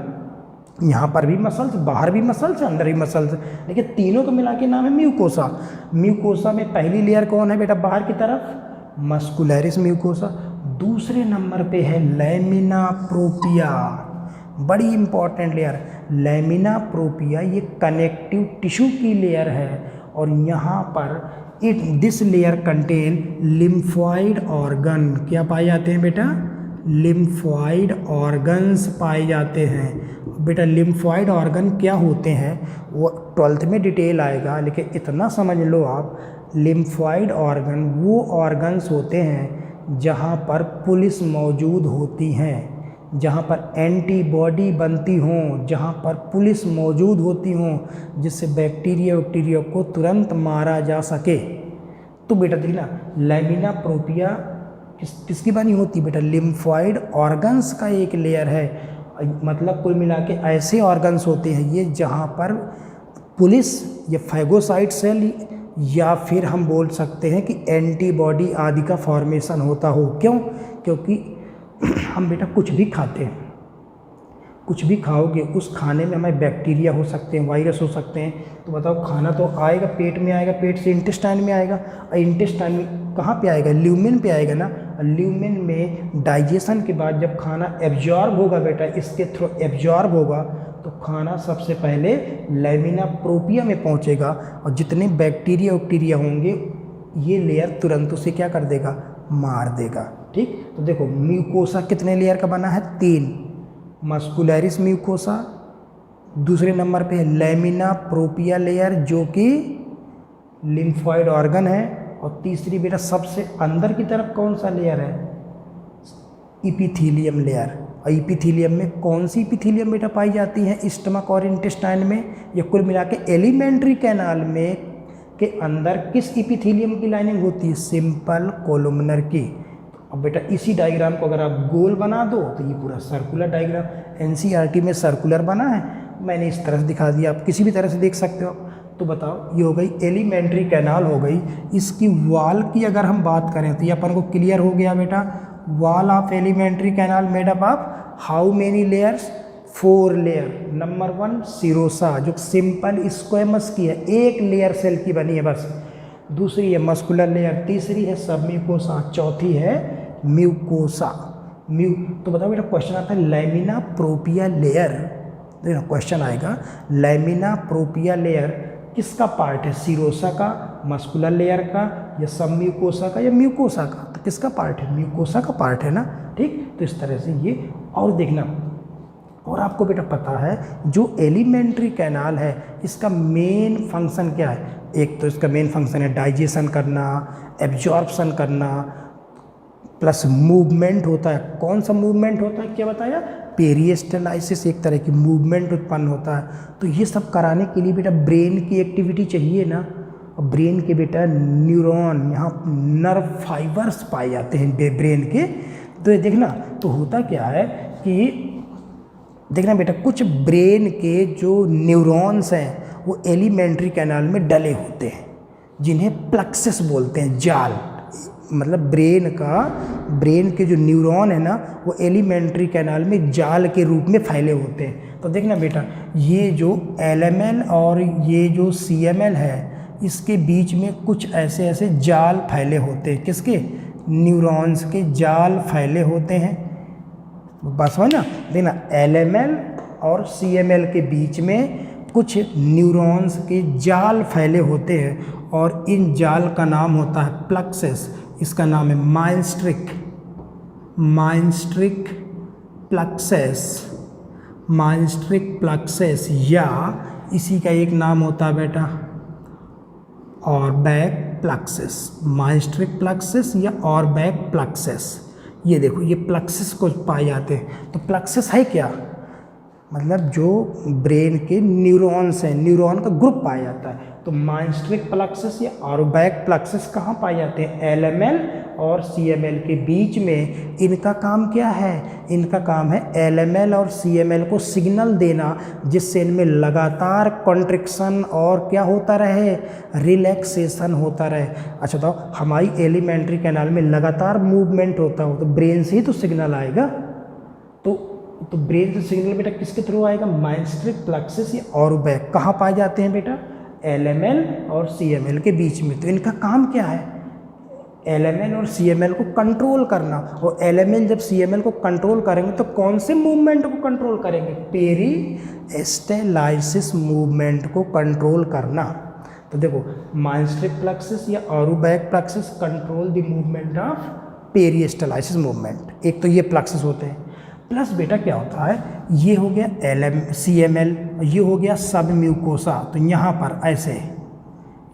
यहाँ पर भी मसल्स, बाहर भी मसल्स, अंदर भी मसल्स, लेकिन तीनों को मिला के नाम है म्यूकोसा। म्यूकोसा में पहली लेयर कौन है बेटा, बाहर की तरफ मस्कुलैरिस म्यूकोसा। दूसरे नंबर पे है लैमिना प्रोपिया, बड़ी इंपॉर्टेंट लेयर लैमिना प्रोपिया। ये कनेक्टिव टिश्यू की लेयर है और यहाँ पर this layer contain lymphoid organ. क्या पाए जाते हैं बेटा, लिम्फॉइड ऑर्गन्स पाए जाते हैं। बेटा लिम्फॉइड ऑर्गन क्या होते हैं वो 12th में डिटेल आएगा, लेकिन इतना समझ लो आप, लिम्फॉइड ऑर्गन वो ऑर्गन्स होते हैं जहाँ पर पुलिस मौजूद होती हैं, जहाँ पर एंटीबॉडी बनती हों, जहाँ पर पुलिस मौजूद होती हों, जिससे बैक्टीरिया को तुरंत मारा जा सके। तो बेटा देखना, लैमिना प्रोपिया किसकी बनी होती है बेटा? लिम्फॉइड ऑर्गन्स का एक लेयर है। मतलब कुल मिला के ऐसे ऑर्गन्स होते हैं ये जहाँ पर पुलिस या फैगोसाइट सेल या फिर हम बोल सकते हैं कि एंटीबॉडी आदि का फॉर्मेशन होता हो। क्यों? क्योंकि हम बेटा कुछ भी खाते हैं, कुछ भी खाओगे उस खाने में हमें बैक्टीरिया हो सकते हैं, वायरस हो सकते हैं। तो बताओ, खाना तो आएगा पेट में, आएगा पेट से इंटेस्टाइन में आएगा, और इंटेस्टाइन में कहाँ पे आएगा? ल्यूमेन पे आएगा ना। ल्यूमेन में डाइजेशन के बाद जब खाना एब्जॉर्ब होगा बेटा, इसके थ्रू एब्जॉर्ब होगा, तो खाना सबसे पहले लैमिना प्रोपिया में पहुँचेगा, और जितने बैक्टीरिया होंगे ये लेयर तुरंत उसे क्या कर देगा? मार देगा। ठीक, तो देखो म्यूकोसा कितने लेयर का बना है? 3। मस्कुलरिस म्यूकोसा, दूसरे नंबर पे है लैमिना प्रोपिया लेयर जो कि लिम्फॉइड ऑर्गन है, और तीसरी बेटा सबसे अंदर की तरफ कौन सा लेयर है? Epithelium layer. और इपिथीलियम में कौन सी इपिथीलियम बेटा पाई जाती है? स्टमक और इंटेस्टाइन में। या कुल मिला के एलिमेंट्री कैनाल में के अंदर किस इपिथीलियम की लाइनिंग होती है? सिंपल कोलुमनर की। अब बेटा इसी डायग्राम को अगर आप गोल बना दो तो ये पूरा सर्कुलर डायग्राम, एनसीईआरटी में सर्कुलर बना है, मैंने इस तरह से दिखा दिया, आप किसी भी तरह से देख सकते हो। तो बताओ, ये हो गई एलिमेंट्री कैनाल हो गई। इसकी वॉल की अगर हम बात करें तो ये अपन को क्लियर हो गया बेटा। Wall of alimentary canal made up of how many layers? 4 layer. Number 1 serosa जो सिंपल स्क्वेमस की है, एक लेयर सेल की बनी है बस। दूसरी है मस्कुलर लेयर, तीसरी है सबम्यूकोसा, चौथी है म्यूकोसा। तो बताओ बेटा, क्वेश्चन आता है लैमिना प्रोपिया लेयर। देखो क्वेश्चन आएगा, लैमिना प्रोपिया लेयर किसका पार्ट है? सीरोसा का, मस्कुलर लेयर का, या सबम्यूकोसा का, या म्यूकोसा का? तो किसका पार्ट है? म्यूकोसा का पार्ट है ना। ठीक, तो इस तरह से ये। और देखना, और आपको बेटा पता है जो एलिमेंट्री कैनाल है इसका मेन फंक्शन क्या है? एक तो इसका मेन फंक्शन है डाइजेशन करना, एब्जॉर्प्शन करना, प्लस मूवमेंट होता है। कौन सा मूवमेंट होता है? क्या बताया? पेरिस्टलाइसिस, एक तरह की मूवमेंट उत्पन्न होता है। तो ये सब कराने के लिए बेटा ब्रेन की एक्टिविटी चाहिए ना। और ब्रेन के बेटा न्यूरॉन, यहाँ नर्व फाइबर्स पाए जाते हैं ब्रेन के। तो ये देखना, तो होता क्या है कि देखना बेटा, कुछ ब्रेन के जो न्यूरॉन्स हैं वो एलिमेंट्री कैनाल में डले होते हैं, जिन्हें प्लक्सस बोलते हैं, जाल। मतलब ब्रेन के जो न्यूरॉन है ना वो एलिमेंट्री कैनाल में जाल के रूप में फैले होते हैं। तो देखना बेटा, ये जो LML और ये जो CML है इसके बीच में कुछ ऐसे ऐसे जाल फैले होते हैं। किसके? न्यूरॉन्स के जाल फैले होते हैं। बस हो ना। देखना, LML और CML के बीच में कुछ न्यूरॉन्स के जाल फैले होते हैं, और इन जाल का नाम होता है प्लक्सस। इसका नाम है माइंस्ट्रिक प्लक्सस, या इसी का एक नाम होता है बेटा ऑरबैक प्लक्सस। माइंस्ट्रिक प्लक्सस या ऑरबैक प्लक्सस। ये देखो, ये प्लक्सस को पाए जाते हैं। तो प्लक्सस है क्या? मतलब जो ब्रेन के न्यूरॉन्स हैं, न्यूरॉन का ग्रुप पाया जाता है। तो माइंस्ट्रिक प्लक्सस या ऑरबैक प्लक्सस कहाँ पाए जाते हैं? LML और CML के बीच में। इनका काम क्या है? इनका काम है LML और CML को सिग्नल देना, जिससे इनमें लगातार कॉन्ट्रिक्शन और क्या होता रहे? रिलैक्सेशन होता रहे। अच्छा तो हमारी एलिमेंट्री कैनाल में लगातार मूवमेंट होता हो तो ब्रेन से ही तो सिग्नल आएगा। तो ब्रेन से सिग्नल बेटा किसके थ्रू आएगा? माइंस्ट्रिक प्लक्सस या ऑरबैक। कहाँ पाए जाते हैं बेटा? LML और CML के बीच में। तो इनका काम क्या है? LML और CML को कंट्रोल करना। और LML जब CML को कंट्रोल करेंगे तो कौन से मूवमेंट को कंट्रोल करेंगे? पेरिस्टलाइसिस मूवमेंट को कंट्रोल करना। तो देखो, माइंस्ट्रिक प्लक्सस या Auerbach plexus control the movement of peristalsis movement. एक तो ये प्लक्सस होते हैं। प्लस बेटा क्या होता है, ये हो गया CML, ये हो गया सब म्यूकोसा। तो यहाँ पर ऐसे,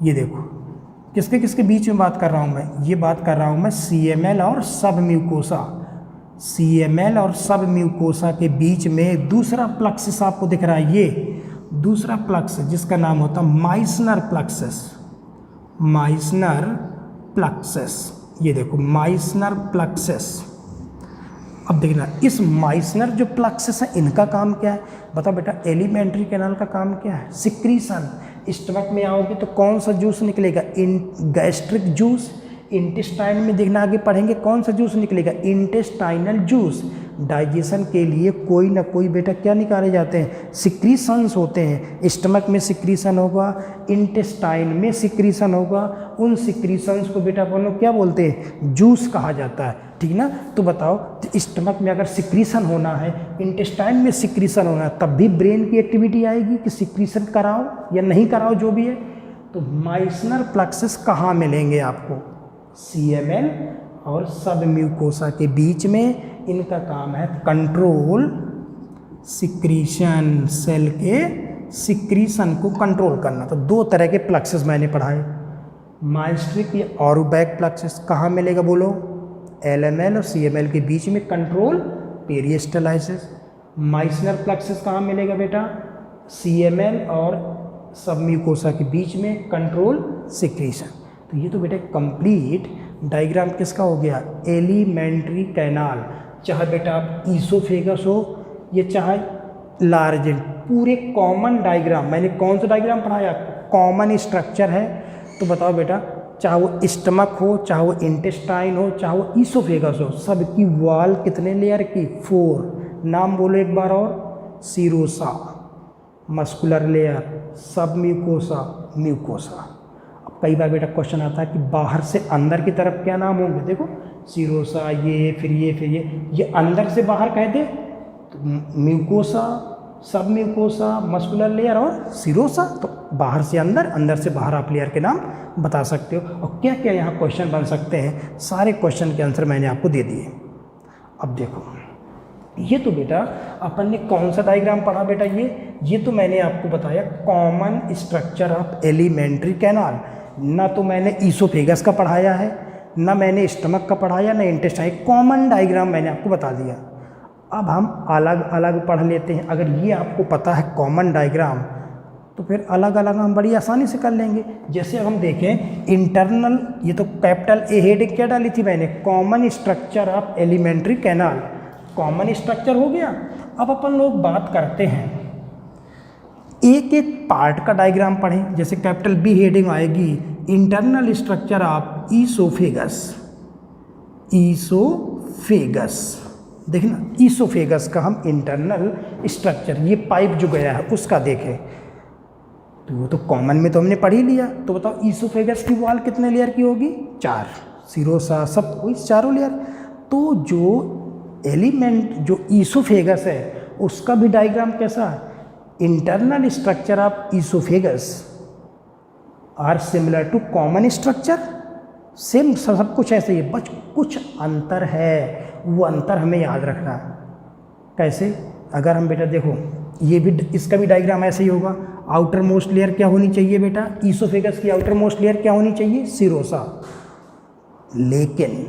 ये देखो किसके किसके बीच में बात कर रहा हूँ मैं? ये बात कर रहा हूँ मैं CML और सब म्यूकोसा। CML और सब म्यूकोसा के बीच में दूसरा प्लक्सस आपको दिख रहा है, ये दूसरा प्लक्सस जिसका नाम होता है माइसनर प्लक्सस, माइसनर प्लक्सस, ये देखो माइसनर प्लक्सस। अब देखना इस माइसनर जो प्लक्सस है इनका काम क्या है, बताओ बेटा। एलिमेंट्री कैनाल का काम क्या है, सिक्रीशन। स्टमक में आओगे तो कौन सा जूस निकलेगा, गैस्ट्रिक जूस। इंटेस्टाइन में देखना आगे पढ़ेंगे कौन सा जूस निकलेगा, इंटेस्टाइनल जूस। डाइजेशन के लिए कोई ना कोई बेटा क्या निकाले जाते हैं, सिक्रीशंस होते हैं। स्टमक में सिक्रीशन होगा, इंटेस्टाइन में सिक्रीशन होगा, उन सिक्रीशंस को बेटा अपन लोग क्या बोलते हैं, जूस कहा जाता है, ठीक ना। तो बताओ स्टमक में अगर सिक्रीशन होना है, इंटेस्टाइन में सिक्रीशन होना है, तब भी ब्रेन की एक्टिविटी आएगी कि सिक्रीशन कराओ या नहीं कराओ जो भी है। तो माइसनर प्लक्सस कहाँ मिलेंगे आपको, CML और सब म्यूकोसा के बीच में। इनका काम है कंट्रोल सिक्रीशन, सेल के सिक्रीशन को कंट्रोल करना। तो दो तरह के प्लक्सस मैंने पढ़ाए, माइस्ट्रिक या ऑरूबैक प्लक्सस कहाँ मिलेगा बोलो, LML और CML के बीच में कंट्रोल पेरिस्टलाइसिस। माइसनर प्लक्सस कहाँ मिलेगा बेटा, CML और सब म्यूकोसा के बीच में कंट्रोल सिक्रीशन। तो ये तो बेटा कंप्लीट डायग्राम किसका हो गया, एलिमेंट्री कैनाल। चाहे बेटा आप ईसोफेगस हो ये चाहे लार्ज, पूरे कॉमन डायग्राम। मैंने कौन सा डायग्राम पढ़ाया आपको, कॉमन स्ट्रक्चर है। तो बताओ बेटा चाहे वो स्टमक हो, चाहे वो इंटेस्टाइन हो, चाहे वो ईसोफेगस हो, सबकी वॉल कितने लेयर की, 4। नाम बोलो एक बार और, सीरोसा, मस्कुलर लेयर, सब म्यूकोसा, म्यूकोसा। अब कई बार बेटा क्वेश्चन आता है कि बाहर से अंदर की तरफ क्या नाम होंगे, देखो सीरोसा, ये फिर ये अंदर से बाहर कह दे तो म्यूकोसा, सब म्यूकोसा, मस्कुलर लेयर और सीरोसा। तो बाहर से अंदर, अंदर से बाहर आप लेयर के नाम बता सकते हो। और क्या क्या यहाँ क्वेश्चन बन सकते हैं, सारे क्वेश्चन के आंसर मैंने आपको दे दिए। अब देखो ये तो बेटा अपन ने कौन सा डायग्राम पढ़ा बेटा, ये तो मैंने आपको बताया common structure of alimentary canal. ना तो मैंने ईसोफेगस का पढ़ाया है, ना मैंने स्टमक का पढ़ाया, ना इंटेस्टाइन, कॉमन डायग्राम मैंने आपको बता दिया। अब हम अलग अलग पढ़ लेते हैं। अगर ये आपको पता है कॉमन डायग्राम तो फिर अलग अलग हम बड़ी आसानी से कर लेंगे। जैसे अब हम देखें इंटरनल, ये तो कैपिटल ए हेडिंग क्या डाली थी मैंने, common structure of alimentary canal, common structure हो गया। अब अपन लोग बात करते हैं एक एक पार्ट का डायग्राम पढ़ें। जैसे कैपिटल बी हेडिंग आएगी internal structure of oesophagus, oesophagus, देखना ईसोफेगस का हम इंटरनल स्ट्रक्चर, ये पाइप जो गया है उसका देखें। तो वो तो कॉमन में तो हमने पढ़ ही लिया। तो बताओ ईसोफेगस की वॉल कितने लेयर की होगी, 4, सीरोसा सब कोई चारों लेयर। तो जो एलिमेंट जो ईसोफेगस है उसका भी डायग्राम कैसा है, internal structure of oesophagus are similar to common structure, same सब कुछ ऐसे ही, बस कुछ अंतर है। वो अंतर हमें याद रखना है। कैसे, अगर हम बेटा देखो ये भी, इसका भी डायग्राम ऐसे ही होगा। आउटर मोस्ट लेयर क्या होनी चाहिए बेटा, ईसोफेगस की आउटर मोस्ट लेयर क्या होनी चाहिए, सीरोसा। लेकिन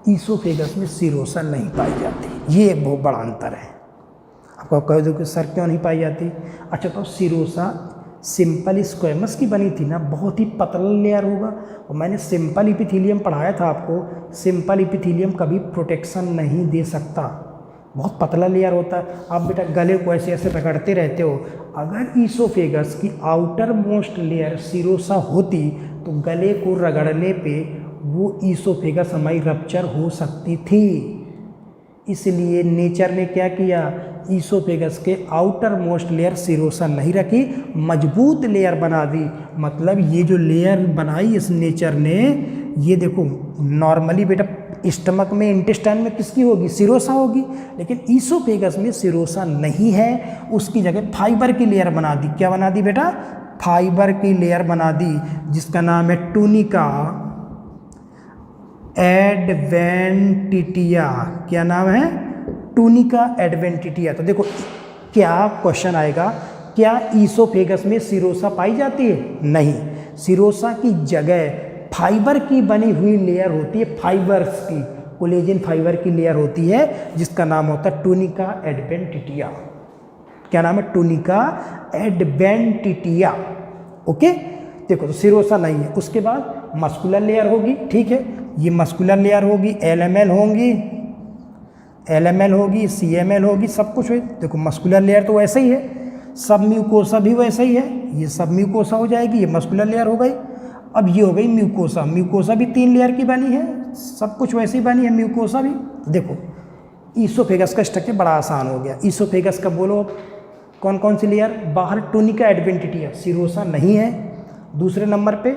ईसोफेगस में सीरोसा नहीं पाई जाती, ये एक बहुत बड़ा अंतर है। आपको कह दो कि सर क्यों नहीं पाई जाती। अच्छा तो सीरोसा सिंपल स्क्वेमस की बनी थी ना, बहुत ही पतला लेयर होगा। और मैंने सिंपल इपिथीलियम पढ़ाया था आपको, सिंपल इपिथीलियम कभी प्रोटेक्शन नहीं दे सकता, बहुत पतला लेयर होता है। आप बेटा गले को ऐसे ऐसे रगड़ते रहते हो, अगर ईसोफेगस की आउटर मोस्ट लेयर सीरोसा होती तो गले को रगड़ने पे वो ईसोफेगस हमारी रप्चर हो सकती थी। इसलिए नेचर ने क्या किया, ईसोफेगस के आउटर मोस्ट लेयर सीरोसा नहीं रखी, मजबूत लेयर बना दी। मतलब ये जो लेयर बनाई इस नेचर ने, ये देखो नॉर्मली बेटा स्टमक में इंटेस्टाइन में किसकी होगी, सीरोसा होगी, लेकिन ईसोफेगस में सीरोसा नहीं है, उसकी जगह फाइबर की लेयर बना दी। क्या बना दी बेटा, फाइबर की लेयर बना दी, जिसका नाम है टूनिका एडवेंटिटिया। क्या नाम है, टूनिका एडवेंटिटिया। तो देखो क्या क्वेश्चन आएगा, क्या ईसोफेगस में सीरोसा पाई जाती है, नहीं, सीरोसा की जगह फाइबर की बनी हुई लेयर होती है, फाइबर्स की, कोलेजन फाइबर की लेयर होती है जिसका नाम होता है टूनिका एडवेंटिटिया। क्या नाम है? Tunica adventitia. ओके, देखो तो सिरोसा नहीं है। उसके बाद मस्कुलर लेयर होगी, ठीक है, ये मस्कुलर लेयर होगी, एलएमएल होंगी, एलएमएल होगी, सीएमएल होगी, सब कुछ है। देखो मस्कुलर लेयर तो वैसे ही है, सब म्यूकोसा भी वैसे ही है, ये सब म्यूकोसा हो जाएगी, ये मस्कुलर लेयर हो गई। अब ये हो गई म्यूकोसा, म्यूकोसा भी 3 लेयर की बनी है, सब कुछ वैसे ही बनी है म्यूकोसा भी। देखो ईसोफेगस का स्ट्रक्चर बड़ा आसान हो गया। ईसोफेगस का बोलो कौन कौन सी लेयर? बाहर टूनिका एडवेंटिटिया, सिरोसा नहीं है। दूसरे नंबर पे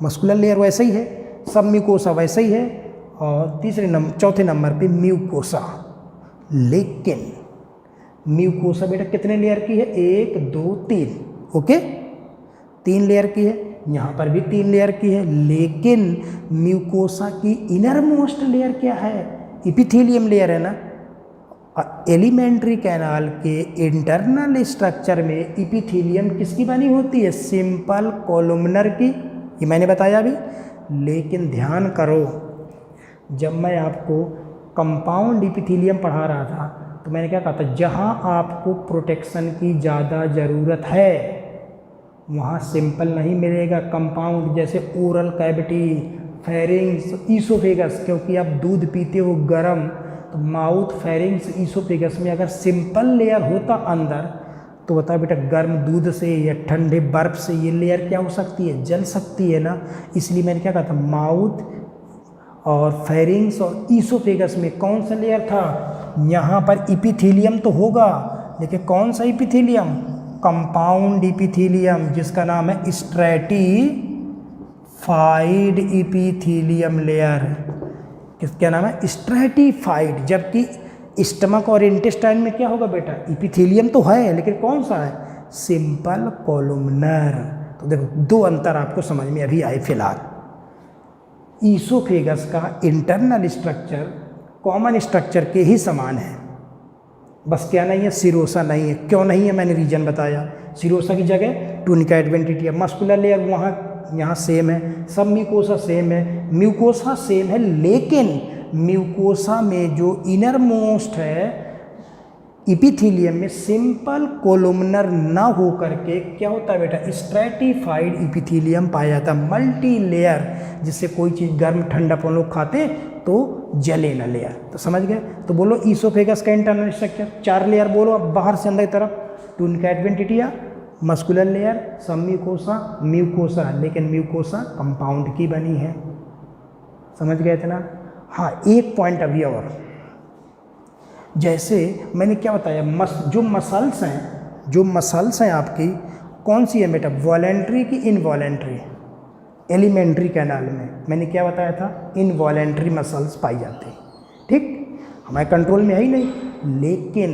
मस्कुलर लेयर वैसे ही है, सब म्यूकोसा वैसे ही है। और चौथे नंबर पे म्यूकोसा। लेकिन म्यूकोसा बेटा कितने लेयर की है? 1 2 3। ओके, 3 लेयर की है, यहाँ पर भी 3 लेयर की है। लेकिन म्यूकोसा की इनर मोस्ट लेयर क्या है? इपिथेलियम लेयर है ना। एलिमेंट्री कैनाल के इंटरनल स्ट्रक्चर में इपिथेलियम किसकी बनी होती है? सिंपल कोलुमनर की, ये मैंने बताया अभी। लेकिन ध्यान करो, जब मैं आपको कंपाउंड इपिथेलियम पढ़ा रहा था तो मैंने क्या कहा था? जहाँ आपको प्रोटेक्शन की ज़्यादा ज़रूरत है वहाँ सिंपल नहीं मिलेगा, कंपाउंड, जैसे ओरल कैविटी, फेरिंग्स, ईसोफेगस, क्योंकि आप दूध पीते हो गरम, तो माउथ, फेरिंग्स, ईसोफेगस में अगर सिंपल लेयर होता अंदर तो बताओ बेटा गर्म दूध से या ठंडे बर्फ से ये लेयर क्या हो सकती है? जल सकती है ना। इसलिए मैंने क्या कहा था? माउथ और फेरिंग्स और ईसोफेगस में कौन सा लेयर था? यहाँ पर इपिथेलियम तो होगा, लेकिन कौन सा इपिथेलियम? कंपाउंड इपिथेलियम, जिसका नाम है स्ट्रैटिफाइड इपिथेलियम लेयर। क्या नाम है? स्ट्रैटिफाइड। जबकि स्टमक और इंटेस्टाइन में क्या होगा बेटा? इपिथेलियम तो है, लेकिन कौन सा है? Simple columnar. तो देखो 2 अंतर आपको समझ में अभी आए फिलहाल। ईसोफेगस का इंटरनल स्ट्रक्चर कॉमन स्ट्रक्चर के ही समान है, बस क्या नहीं है? सिरोसा नहीं है। क्यों नहीं है? मैंने रीजन बताया। सिरोसा की जगह टूनिका एडवेंटिटिया, मस्कुलर लेयर वहाँ यहाँ सेम है, सब म्यूकोसा सेम है, म्यूकोसा सेम है, लेकिन म्यूकोसा में जो इनर मोस्ट है इपिथेलियम में सिंपल कोलुमनर ना हो करके क्या होता है बेटा? स्ट्रैटिफाइड इपिथेलियम पाया जाता है, मल्टी लेयर, जिससे कोई चीज़ गर्म ठंडा अपन लोग खाते तो जले ना लेयर। तो समझ गए? तो बोलो ईसोफेगस का इंटरनल स्ट्रक्चर 4 लेयर बोलो अब बाहर से अंदर की तरफ। टूनिका एडवेंटिटिया, मस्कुलर लेयर, सब म्यूकोसा, म्यूकोसा, लेकिन म्यूकोसा कंपाउंड की बनी है। समझ गए थे ना? हाँ, एक पॉइंट अभी और, जैसे मैंने क्या बताया, जो मसल्स हैं आपकी कौन सी है बेटा? वॉलेंट्री की इनवॉलेंट्री? एलिमेंट्री कैनाल में मैंने क्या बताया था? इनवॉलेंट्री मसल्स पाई जाती हैं, ठीक, हमारे कंट्रोल में है ही नहीं। लेकिन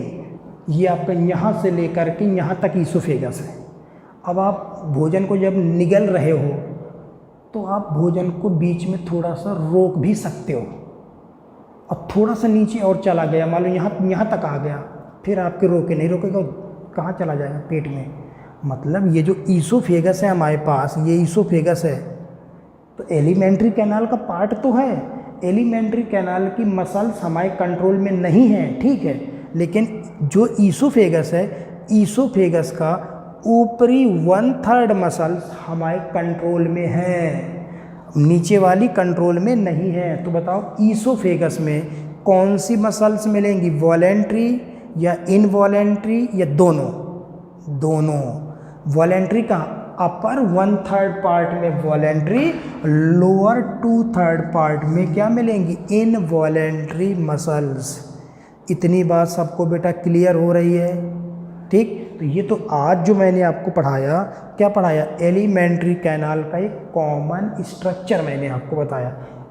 ये आपका यहाँ से लेकर के यहाँ तक ईसोफेगस है। अब आप भोजन को जब निगल रहे हो तो आप भोजन को बीच में थोड़ा सा रोक भी सकते हो, और थोड़ा सा नीचे और चला गया, मान लो यहाँ तक आ गया, फिर आपके नहीं रोकेगा, कहाँ चला जाएगा? पेट में। मतलब ये जो ईसोफेगस है हमारे पास, ये ईसोफेगस है तो एलिमेंट्री कैनाल का पार्ट तो है। एलिमेंट्री कैनाल की मसल्स हमारे कंट्रोल में नहीं है, ठीक है, लेकिन जो ईसोफेगस है, ईसोफेगस का ऊपरी 1/3 मसल्स हमारे कंट्रोल में है, नीचे वाली कंट्रोल में नहीं है। तो बताओ ईसोफेगस में कौन सी मसल्स मिलेंगी? वॉलेंट्री या इनवॉलेंट्री या दोनों? दोनों। वॉलेंट्री का अपर 1/3 पार्ट में वॉलेंट्री, लोअर 2/3 पार्ट में क्या मिलेंगी? Involuntary muscles. इतनी बात सबको बेटा क्लियर हो रही है? ठीक, तो ये तो आज जो मैंने आपको पढ़ाया, क्या पढ़ाया? एलिमेंट्री कैनाल का एक कॉमन स्ट्रक्चर मैंने आपको बताया।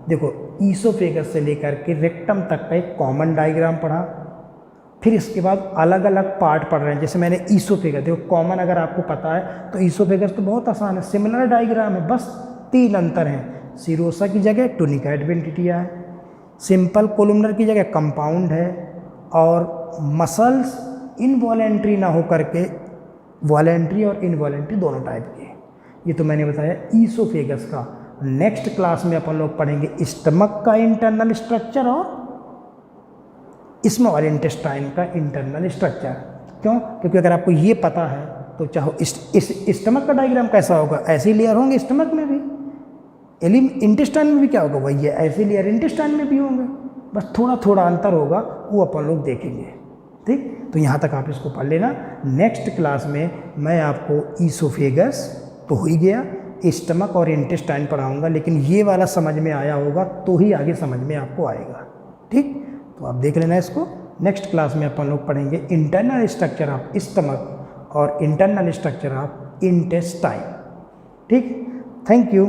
देखो ईसोफेगस से लेकर के रेक्टम तक का एक कॉमन डायग्राम पढ़ा, फिर इसके बाद अलग अलग पार्ट पढ़ रहे हैं। जैसे मैंने ईसोफेगस, देखो कॉमन अगर आपको पता है तो ईसोफेगस तो बहुत आसान है, सिमिलर डायग्राम है, बस 3 अंतर हैं। सिरोसा की जगह टूनिका एडवेंटिटिया है, सिंपल कोलुमनर की जगह कंपाउंड है, और मसल्स इनवॉलेंट्री ना हो करके वॉलेंट्री और इनवॉलेंट्री दोनों टाइप के। ये तो मैंने बताया ईसोफेगस का। नेक्स्ट क्लास में अपन लोग पढ़ेंगे स्टमक का इंटरनल स्ट्रक्चर और स्मॉल इंटेस्टाइन का इंटरनल स्ट्रक्चर। क्यों? क्योंकि अगर आपको ये पता है तो चाहो इस स्टमक का डायग्राम कैसा होगा, ऐसे लेयर होंगे स्टमक में भी, इंटेस्टाइन में भी क्या होगा वही है, ऐसे लेयर इंटेस्टाइन में भी होंगे, बस थोड़ा थोड़ा अंतर होगा, वो अपन लोग देखेंगे। ठीक, तो यहाँ तक आप इसको पढ़ लेना। नेक्स्ट क्लास में मैं आपको ईसोफेगस तो हो ही गया, स्टमक और इंटेस्टाइन पढ़ाऊँगा, लेकिन ये वाला समझ में आया होगा तो ही आगे समझ में आपको आएगा। ठीक, तो आप देख लेना इसको। नेक्स्ट क्लास में अपन लोग पढ़ेंगे इंटरनल स्ट्रक्चर ऑफ स्टमक और इंटरनल स्ट्रक्चर ऑफ इंटेस्टाइन। ठीक, थैंक यू।